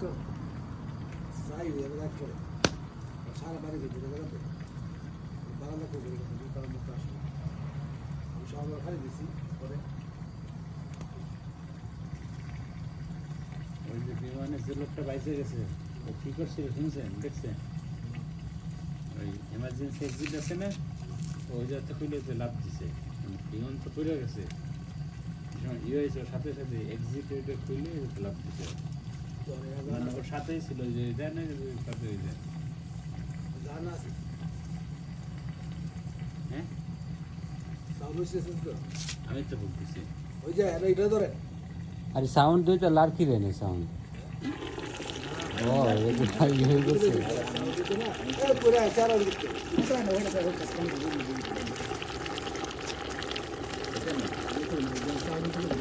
তো যাই হয়ে যাক করে সারা বাড়ি ভিতরে গেলাম বারান্দা করে তার মুখে আসলো আমি সব খালি দিছি পরে ওই যে বিমানের যে লোকটা বাইচে গেছে ও কি করছিল শুনছেন দেখছেন ওই এমার্জেন্সি এক্সিট আছে না ওই জায়গাটা খুলে যে লাভ দিছে বিমান তো পড়ে গেছে ইয়ে হয়েছে সাথে সাথে এক্সিট ওইটা খুলে লাভ দিছে মানে ওর সাথেই ছিল যে যায় না সাথে ওই যায় জানা আছে হ্যাঁ সাউন্ড স্টেশন তো আমি তো বলতেছি ওই যে এটা ধরে আরে সাউন্ড দুইটা লাড়কি রে না সাউন্ড ও এই যে ভাই হয়ে গেছে পুরো চার এটা না